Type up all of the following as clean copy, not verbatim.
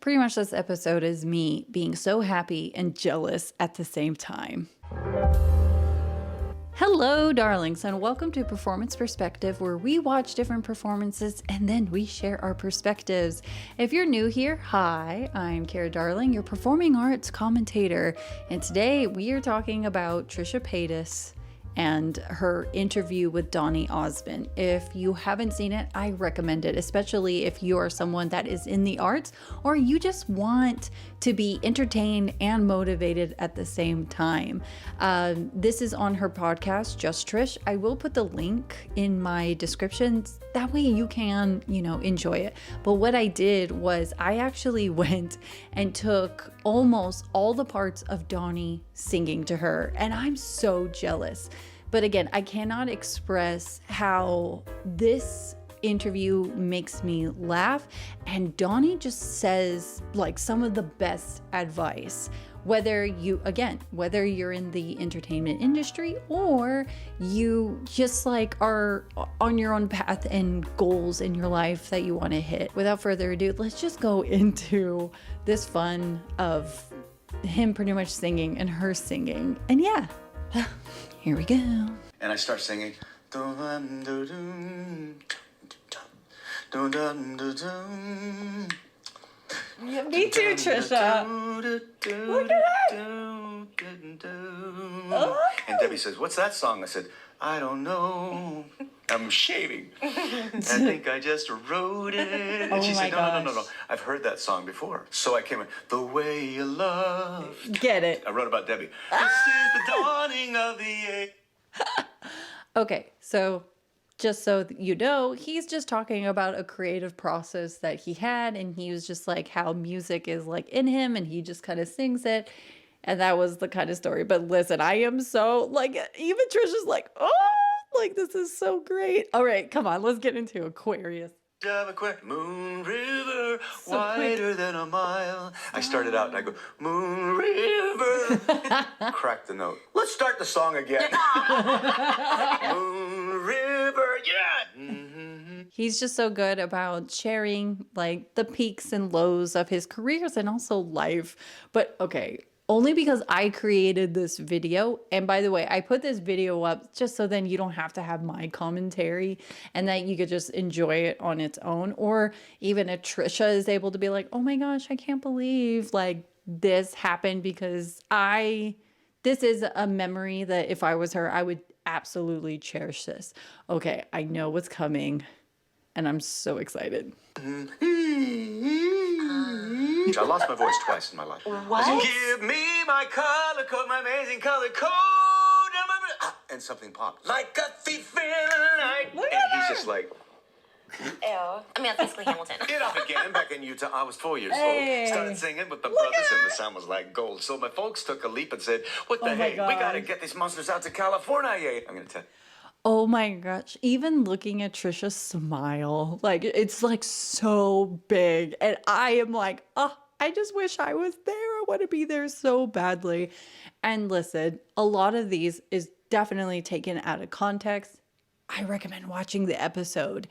Pretty much this episode is me being so happy and jealous at the same time. Hello, darlings, and welcome to Performance Perspective, where we watch different performances and then we share our perspectives. If you're new here, hi, I'm Kara Darling, your performing arts commentator, and today we are talking about Trisha Paytas and her interview with Donny Osmond. If you haven't seen it, I recommend it, especially if you are someone that is in the arts or you just want to be entertained and motivated at the same time. This is on her podcast, Just Trish. I will put the link in my description. That way you can, enjoy it. But what I did was I actually went and took almost all the parts of Donny singing to her, and I'm so jealous. But again, I cannot express how this interview makes me laugh, and Donny just says like some of the best advice. Whether you're in the entertainment industry or you just are on your own path and goals in your life that you want to hit. Without further ado, let's just go into this fun of him pretty much singing and her singing. And yeah, here we go. And I start singing. Yeah, me too, Trisha. Look at her. And Debbie says, "What's that song?" I said, "I don't know. I'm shaving. I think I just wrote it." And she said, No. I've heard that song before. So I came in, "The way you love." Get it. I wrote about Debbie. This is the dawning of the age. Okay, so just so you know, he's just talking about a creative process that he had, and he was just like how music is in him, and he just kind of sings it, and that was the kind of story. But listen, I am so even Trisha's this is so great. All right, come on, let's get into Aquarius. Moon River, so wider than a mile. I started out and I go, Moon River. Crack the note. Let's start the song again. Moon River, yeah. Mm-hmm. He's just so good about sharing the peaks and lows of his careers and also life. But okay, only because I created this video. And by the way, I put this video up just so then you don't have to have my commentary and that you could just enjoy it on its own. Or even if Trisha is able to be like, oh my gosh, I can't believe this happened, because this is a memory that if I was her, I would absolutely cherish this. Okay, I know what's coming and I'm so excited. I lost my voice twice in my life. What? Give me my color code, my amazing color code. And something popped. Like a thief in the night. Look and at he's her. just like, Ew. I mean, that's basically Hamilton. get up again. Back in Utah, I was 4 years Hey. old. Started singing with the Look brothers, at and her. the sound was like gold. So my folks took a leap and said, what the Oh my heck? We got to God. get these monsters out to California. I'm going to tell you. Oh my gosh, even looking at Trisha smile, it's so big. And I am I just wish I was there. I want to be there so badly. And listen, a lot of these is definitely taken out of context. I recommend watching the episode.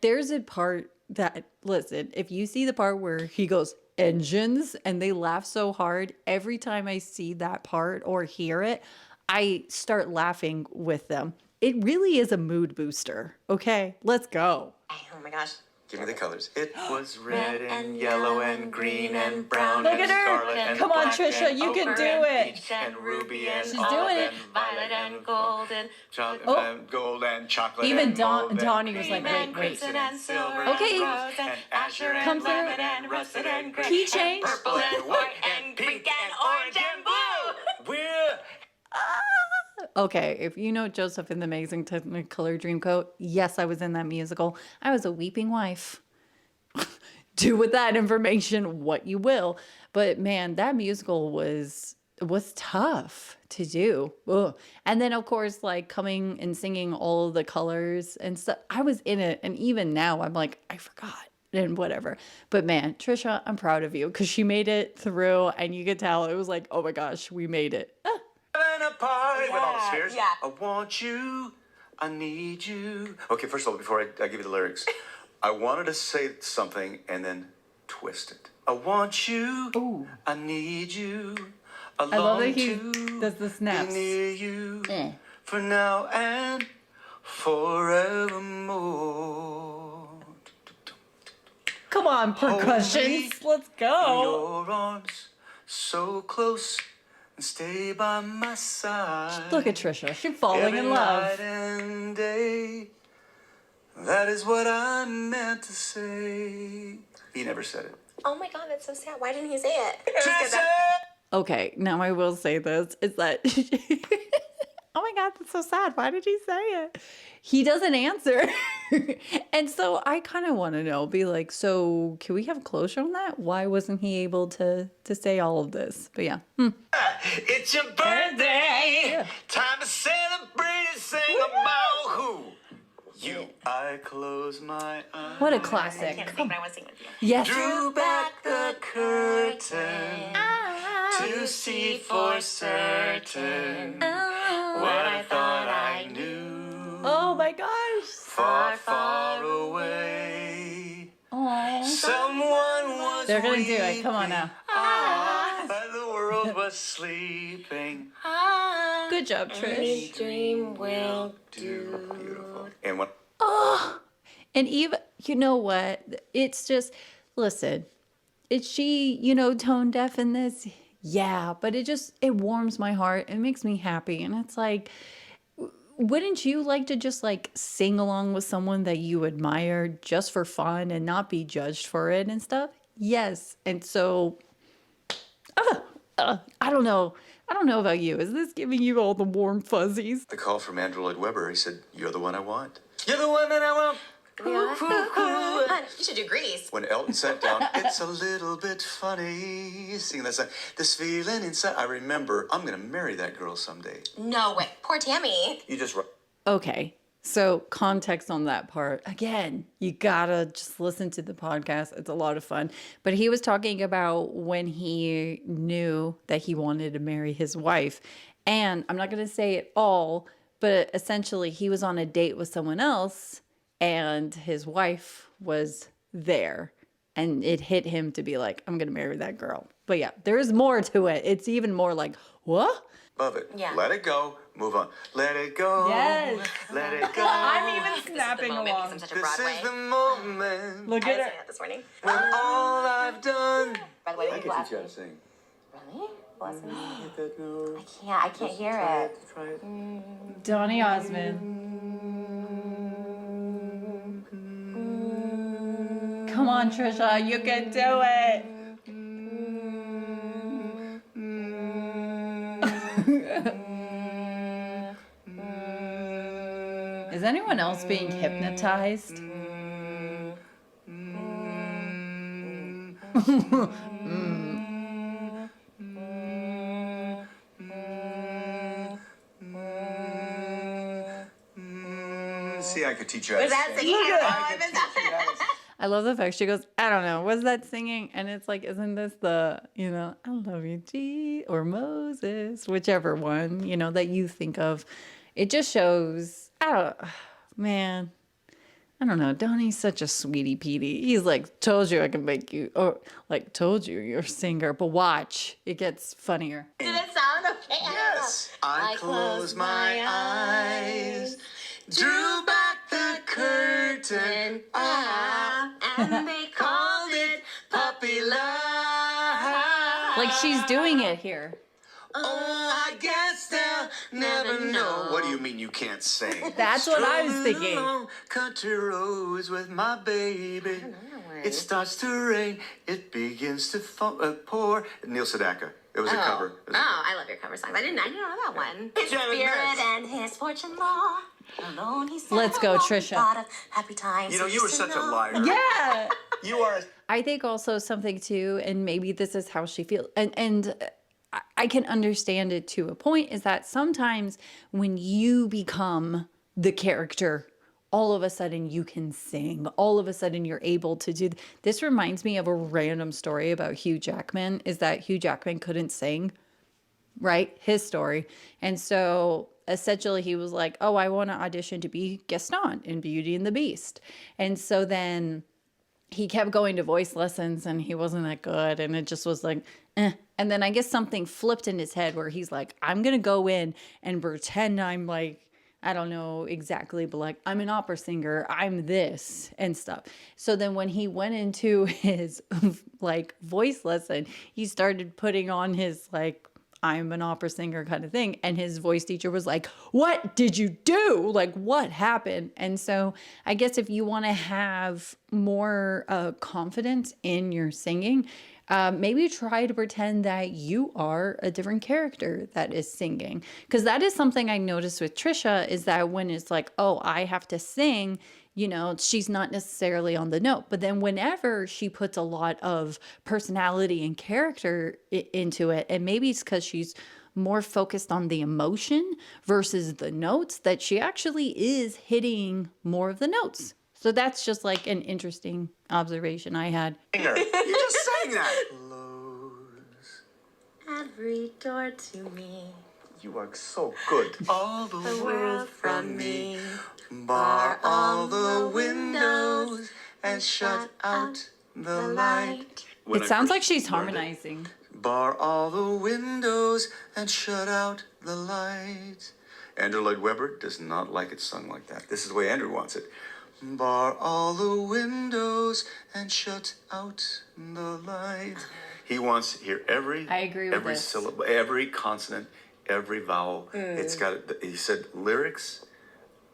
There's a part that, listen, if you see the part where he goes, engines, and they laugh so hard, every time I see that part or hear it, I start laughing with them. It really is a mood booster. Okay, let's go. Oh my gosh. Give me the colors. It was red and yellow and green and brown Look and at her. scarlet and Come on, black Trisha, and you can ochre do and it. peach and ruby and She's olive doing it. and violet and golden, chocolate Oh. and gold and chocolate Even and mauve and Donny was like, cream and wait. crimson and silver Okay. and rose and azure Come and through. lemon and russet and gray Key and change. purple and white and pink and orange and blue. We're Okay, if you know Joseph in the Amazing Technicolor Dreamcoat, yes, I was in that musical. I was a weeping wife. Do with that information what you will. But man, that musical was tough to do. Ugh. And then of course, coming and singing all of the colors and stuff. I was in it, and even now I'm like, I forgot and whatever. But man, Trisha, I'm proud of you because she made it through, and you could tell it was like, oh my gosh, we made it. having a party with all the spheres. Yeah. I want you. I need you. Okay, first of all, before I give you the lyrics, I wanted to say something and then twist it. I want you. Ooh. I need you. I love that long he to does the snaps. be near you Eh. for now and forevermore. Come on, Hold percussions. me Let's in go. your arms, so close, and stay by my side. Look at Trisha. She's falling Every in love. night and day. That is what I meant to say. He never said it. Oh my god, that's so sad. Why didn't he say it? Trisha! Okay, now I will say this, is that, oh my God, that's so sad. Why did he say it? He doesn't answer. And so I kind of want to know, be like, so can we have closure on that? Why wasn't he able to say all of this? But yeah. It's your birthday. Yeah. Time to celebrate and sing about who? You. I close my eyes. What a I classic. can't sing, but I want to sing with you. Yes. Drew back the curtain to see for certain what I thought I knew. Oh my gosh. Far, far away. Aww. Someone was They're going to do it. Come on now. But the world was sleeping. Good job, Trish. Dream will Do beautiful. And what? And even, you know what? It's just, listen, is she, tone deaf in this? Yeah, but it warms my heart. It makes me happy. And it's like, wouldn't you like to just like sing along with someone that you admire just for fun and not be judged for it and stuff? Yes. And so, I don't know. I don't know about you. Is this giving you all the warm fuzzies? The call from Andrew Lloyd Webber. He said, "You're the one I want. You're the one that I want." Hun, you should do Grease. When Elton sat down, it's a little bit funny singing that song. This feeling inside. I remember, I'm gonna marry that girl someday. No way. Poor Tammy. You just. Okay. So context on that part. Again, you gotta just listen to the podcast. It's a lot of fun. But he was talking about when he knew that he wanted to marry his wife. And I'm not gonna say it all, but essentially he was on a date with someone else and his wife was there. And it hit him to be like, I'm gonna marry that girl. But yeah, there's more to it. It's even more like, what? Love it. Yeah. Let it go. Move on. Let it go. Yes. Let it go. I'm even This is the snapping moment along. because I'm such a This Broadway. is the moment. Look I at was her. singing that this morning. When all I've done. By the way, I we can blast teach you how me. to sing. Really? Bless me. Hit that note. I can't hear it. Try it. Donny Osmond. Come on, Trisha, you can do it. Is anyone else being hypnotized? See, I could teach you how to Was that sing. singing? I could teach you how to sing. I love the fact she goes, I don't know, was that singing? And it's like, isn't this the, I love you, G, or Moses, whichever one, that you think of. It just shows, man, I don't know. Donnie's such a sweetie Petey. He's like, told you I can make you, or like, told you you're a singer, but watch, it gets funnier. Did it sound okay? Yes. I close my eyes, drew back the curtain, And they called it puppy love. Like she's doing it here. Oh, I guess they'll never know. What do you mean you can't sing? That's what I was Strolling thinking. along country roads with my baby. It starts to rain. It begins to pour. Neil Sedaka. It was a cover. It was a Oh, I love your cover songs. I didn't know that one. His Janet spirit Metz. and his fortune law. Alone he sat Let's go, alone, Trisha. thought of happy times. You know, he you were used to such a know. liar. Yeah. You are. I think also something too, and maybe this is how she feels, and I can understand it to a point, is that sometimes when you become the character, all of a sudden you can sing. All of a sudden you're able to do. This reminds me of a random story about Hugh Jackman, is that Hugh Jackman couldn't sing, right? His story. And so essentially he was like, oh, I want to audition to be Gaston in Beauty and the Beast. And so then he kept going to voice lessons and he wasn't that good. And it just was like, eh. And then I guess something flipped in his head where he's like, I'm going to go in and pretend I'm like, I don't know exactly, but like, I'm an opera singer, I'm this and stuff. So then when he went into his like voice lesson, he started putting on his like, I'm an opera singer kind of thing. And his voice teacher was like, what did you do? Like, what happened? And so I guess if you want to have more confidence in your singing, maybe try to pretend that you are a different character that is singing. Because that is something I noticed with Trisha is that when it's like, oh, I have to sing, you know, she's not necessarily on the note. But then whenever she puts a lot of personality and character into it, and maybe it's because she's more focused on the emotion versus the notes, that she actually is hitting more of the notes. So that's just like an interesting observation I had. You just sang that. Close. Every door to me. You are so good. All The world from me. Bar all the windows and shut out the light. It sounds like she's harmonizing. Bar all the windows and shut out the light. Andrew Lloyd Webber does not like it sung like that. This is the way Andrew wants it. Bar all the windows and shut out the light. He wants to hear every this. syllable, every consonant, every vowel. It's got. He said lyrics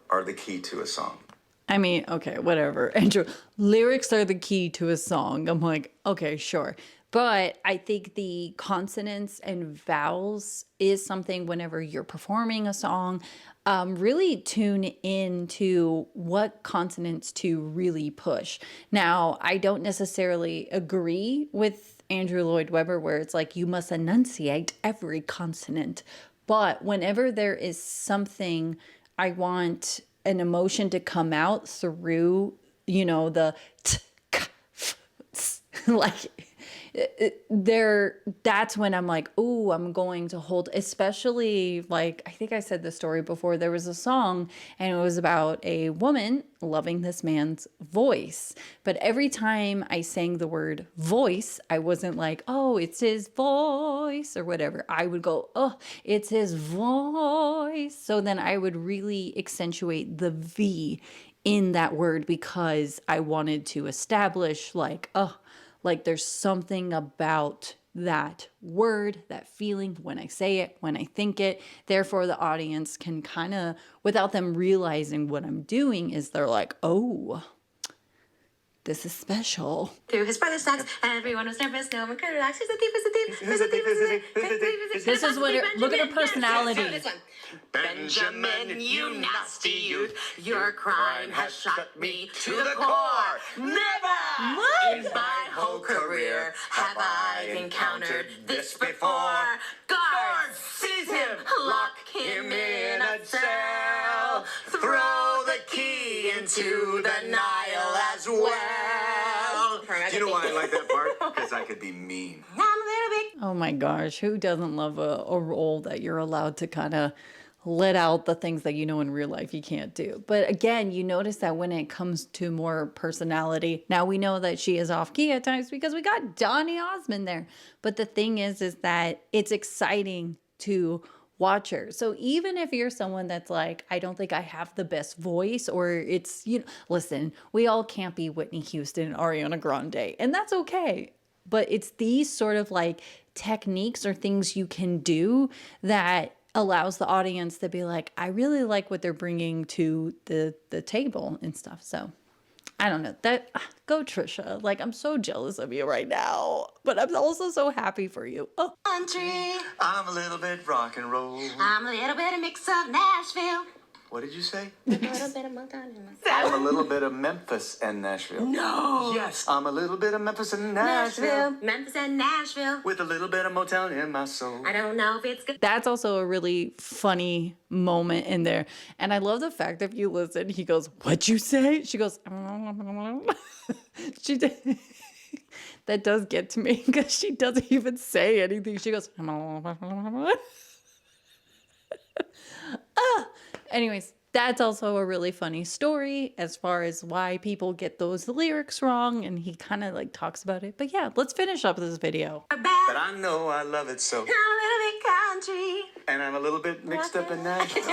are the key to a song. I mean, okay, whatever. Andrew, lyrics are the key to a song. I'm like, okay, sure. But I think the consonants and vowels is something whenever you're performing a song, really tune into what consonants to really push. Now, I don't necessarily agree with Andrew Lloyd Webber where it's like you must enunciate every consonant. But whenever there is something I want an emotion to come out through, you know, the t, k, f, s, like that's when I'm like, oh, I'm going to hold, especially like, I think I said this story before. There was a song and it was about a woman loving this man's voice. But every time I sang the word voice, I wasn't like, oh, it's his voice or whatever. I would go, oh, it's his voice. So then I would really accentuate the V in that word because I wanted to establish like, oh, like there's something about that word, that feeling when I say it, when I think it. Therefore, the audience can kind of, without them realizing what I'm doing, is they're like, oh, this is special. Through his brother's snacks, everyone was nervous. No one could relax. Who's a thief? Who's a thief? Who's a thief? Who's a thief? Who's a thief? This is what look at her personality. This one. Benjamin, you nasty youth, your crime has shut me to the core. Never in my whole career have I encountered this before. Guards, seize him, lock him in a cell, throw the key into the Nile as well. Do you know why I like that part? Because I could be mean. I'm a little bit. Oh my gosh, who doesn't love a role that you're allowed to kind of let out the things that you know in real life you can't do? But again, you notice that when it comes to more personality, now we know that she is off key at times because we got Donny Osmond there. But the thing is that it's exciting to watch her. So even if you're someone that's like, I don't think I have the best voice, or it's, you know, listen, we all can't be Whitney Houston and Ariana Grande, and that's okay. But it's these sort of like techniques or things you can do that allows the audience to be like, I really like what they're bringing to the table and stuff. So I don't know, that go Trisha. Like, I'm so jealous of you right now, but I'm also so happy for you. Oh. Country. I'm a little bit rock and roll. I'm a little bit of mix of Nashville. What did you say? A little bit of Motown in myself. I'm a little bit of Memphis and Nashville. No. Yes, I'm a little bit of Memphis and Nashville. Memphis and Nashville. With a little bit of Motown in my soul. I don't know if it's good. That's also a really funny moment in there. And I love the fact that if you listen, he goes, what'd you say? She goes, she did. That does get to me because she doesn't even say anything. She goes, anyways, That's also a really funny story as far as why people get those lyrics wrong, and he kind of like talks about it. But yeah, let's finish up this video. But I know I love it so. A little bit country. And I'm a little bit mixed up in Nashville.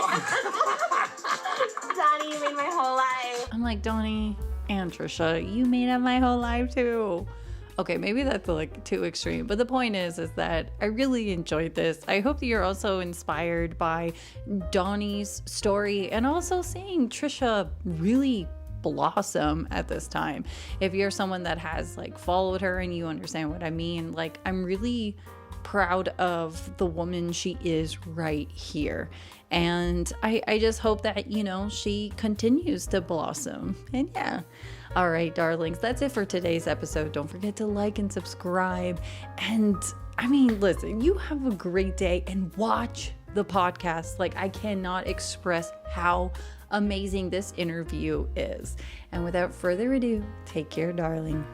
Donnie, you made my whole life. I'm like, Donnie and Trisha, you made up my whole life too. Okay, maybe that's like too extreme, but the point is that I really enjoyed this. I hope that you're also inspired by Donnie's story and also seeing Trisha really blossom at this time. If you're someone that has like followed her and you understand what I mean, like I'm really proud of the woman she is right here. And I just hope that, you know, she continues to blossom. And yeah. All right, darlings, that's it for today's episode. Don't forget to like and subscribe. And I mean, listen, you have a great day and watch the podcast. Like, I cannot express how amazing this interview is. And without further ado, take care, darling.